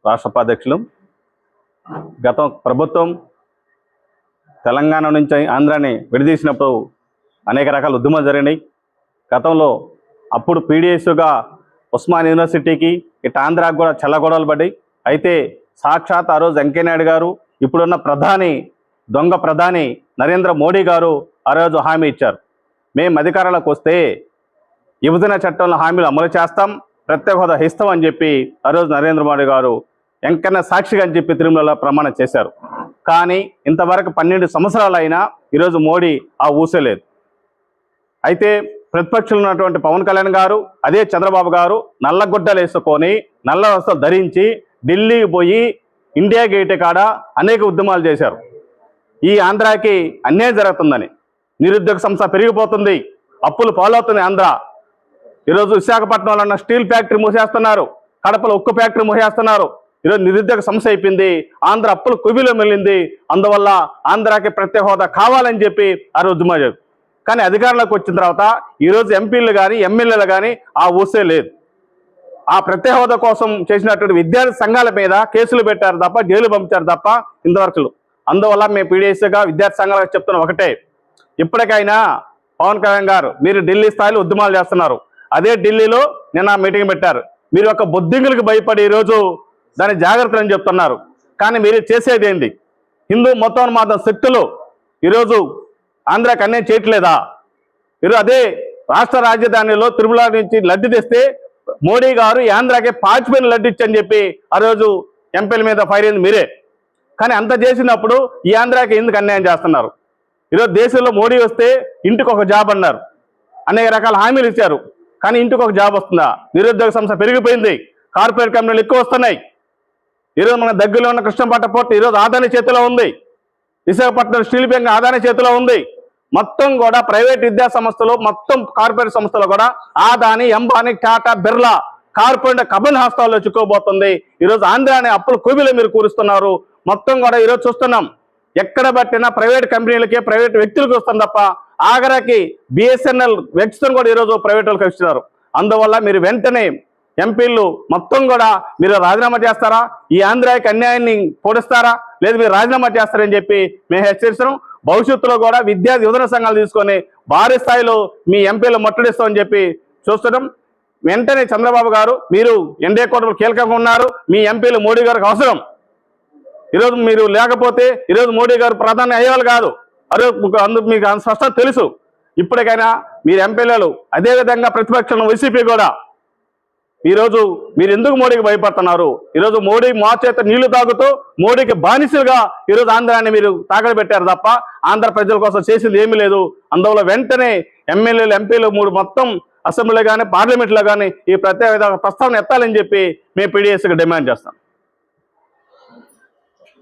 రాష్ట్ర ఉపాధ్యక్షులు. గత ప్రభుత్వం తెలంగాణ నుంచి ఆంధ్రాని విడదీసినప్పుడు అనేక రకాల ఉద్యమాలు జరిగినాయి. గతంలో అప్పుడు పీడిఎస్గా ఉస్మాన్ యూనివర్సిటీకి ఇటు ఆంధ్రాకు కూడా చల్లగొడవలు పడ్డాయి. అయితే సాక్షాత్ ఆ రోజు వెంకయ్యనాయుడు గారు, ఇప్పుడున్న దొంగ ప్రధాని నరేంద్ర మోడీ గారు ఆ రోజు హామీ ఇచ్చారు. మేము అధికారంలోకి వస్తే విభజన చట్టంలో హామీలు అమలు చేస్తాం, ప్రత్యేక హోదా ఇస్తాం అని చెప్పి ఆ రోజు నరేంద్ర మోడీ గారు వెంకన్న సాక్షిగా అని చెప్పి తిరుమలలో ప్రమాణం చేశారు. కానీ ఇంతవరకు 12 సంవత్సరాలు అయినా ఈరోజు మోడీ ఆ ఊసలేదు. అయితే ప్రతిపక్షంలో ఉన్నటువంటి పవన్ కళ్యాణ్ గారు, అదే చంద్రబాబు గారు నల్లగుడ్డలు వేసుకొని నల్ల వస్త్రాలు ధరించి ఢిల్లీకి పోయి ఇండియా గేట్ కాడ అనేక ఉద్యమాలు చేశారు. ఈ ఆంధ్రాకి అన్యాయం జరుగుతుందని, నిరుద్యోగ సమస్య పెరిగిపోతుంది, అప్పులు పాలవుతుంది ఆంధ్ర. ఈరోజు విశాఖపట్నంలో ఉన్న స్టీల్ ఫ్యాక్టరీ మూసేస్తున్నారు, కడపలో ఉక్కు ఫ్యాక్టరీ మూసేస్తున్నారు. ఈరోజు నిరుద్యోగ సమస్య అయిపోయింది, ఆంధ్ర అప్పులు కుబిలో వెళ్ళింది. అందువల్ల ఆంధ్రాకి ప్రత్యేక హోదా కావాలని చెప్పి ఆ రోజు ఉద్యమం. కానీ అధికారంలోకి వచ్చిన తర్వాత ఈరోజు ఎంపీలు కానీ ఎమ్మెల్యేలు కానీ ఆ ఊసే లేదు. ఆ ప్రత్యేక హోదా కోసం చేసినటువంటి విద్యార్థి సంఘాల మీద కేసులు పెట్టారు తప్ప, జైలు పంపించారు తప్ప ఇంతవరకు. అందువల్ల మేము పీడిఎస్గా విద్యార్థి సంఘాలకు చెప్తున్న ఒకటే, ఇప్పటికైనా పవన్ కళ్యాణ్ గారు మీరు ఢిల్లీ స్థాయిలో ఉద్యమాలు చేస్తున్నారు. అదే ఢిల్లీలో నిన్న మీటింగ్ పెట్టారు. మీరు ఒక బొద్దింగులకు భయపడి ఈరోజు దాని జాగ్రత్తలు అని చెప్తున్నారు. కానీ మీరు చేసేది ఏంటి? హిందూ మతోన్మాద శక్తులు ఈరోజు ఆంధ్రాకి అన్యాయం చేయట్లేదా? ఈరోజు అదే రాష్ట్ర రాజధానిలో తిరుమల నుంచి లడ్డు తెస్తే మోడీ గారు ఈ ఆంధ్రాకి పాచిపోయిన లడ్డు ఇచ్చని చెప్పి ఆ రోజు ఎంపీల మీద ఫైర్ అయింది మీరే. కానీ అంత చేసినప్పుడు ఈ ఆంధ్రాకి ఎందుకు అన్యాయం చేస్తున్నారు? ఈరోజు దేశంలో మోడీ వస్తే ఇంటికి ఒక జాబ్ అన్నారు, అనేక రకాల హామీలు ఇచ్చారు. కానీ ఇంటికి ఒక జాబ్ వస్తుందా? నిరుద్యోగ సమస్య పెరిగిపోయింది, కార్పొరేట్ కంపెనీలు ఎక్కువ వస్తున్నాయి. ఈరోజు మన దగ్గరలో ఉన్న కృష్ణపట్నం పోర్ట్ ఈరోజు ఆదాని చేతిలో ఉంది, విశాఖపట్నం స్టీల్ బ్యాంక్ ఆదాని చేతిలో ఉంది. మొత్తం కూడా ప్రైవేట్ విద్యా సంస్థలు, మొత్తం కార్పొరేట్ సంస్థలు కూడా ఆదాని, అంబానీ, టాటా, బిర్లా కార్పొరేట్ కబన్ హస్తాల్లో చిక్కుకోబోతుంది. ఈరోజు ఆంధ్రాని అప్పులు కూబిలో మీరు కూరుస్తున్నారు. మొత్తం కూడా ఈరోజు చూస్తున్నాం, ఎక్కడ పట్టినా ప్రైవేట్ కంపెనీలకే, ప్రైవేట్ వ్యక్తులకు వస్తుంది తప్ప ఆఖరికి బిఎస్ఎన్ఎల్ వ్యక్తులను కూడా ఈరోజు ప్రైవేట్ వాళ్ళకి ఇస్తున్నారు. అందువల్ల మీరు వెంటనే ఎంపీలు మొత్తం కూడా మీరు రాజీనామా చేస్తారా? ఈ ఆంధ్రాకి అన్యాయాన్ని పొడుస్తారా? లేదు మీరు రాజీనామా చేస్తారని చెప్పి మేము హెచ్చరిస్తున్నాం. భవిష్యత్తులో కూడా విద్యార్థి యువజన సంఘాలు తీసుకొని భారీ స్థాయిలో మీ ఎంపీలు ముట్టడిస్తామని చెప్పి చూస్తున్నాం. వెంటనే చంద్రబాబు గారు మీరు ఎన్డీఏ కూటమిలో కీలకంగా ఉన్నారు, మీ ఎంపీలు మోడీ గారికి అవసరం. ఈరోజు మీరు లేకపోతే ఈరోజు మోడీ గారు ప్రధాని అయ్యేవాళ్ళు కాదు. అందుకు మీకు స్పష్టంగా తెలుసు. ఇప్పటికైనా మీరు ఎంపీలు, అదేవిధంగా ప్రతిపక్షం వైసీపీ కూడా ఈరోజు మీరు ఎందుకు మోడీకి భయపడుతున్నారు? ఈరోజు మోడీ మా చేత నీళ్లు తాగుతూ మోడీకి బానిసలుగా ఈరోజు ఆంధ్రాన్ని మీరు తాకడి పెట్టారు తప్ప ఆంధ్ర ప్రజల కోసం చేసింది ఏమీ లేదు. అందువల్ల వెంటనే ఎమ్మెల్యేలు, ఎంపీలు మొత్తం అసెంబ్లీలో కానీ పార్లమెంట్లో కానీ ఈ ప్రత్యేక ప్రస్తావన ఎత్తాలని చెప్పి మేము పీడిఎస్కి డిమాండ్ చేస్తాం.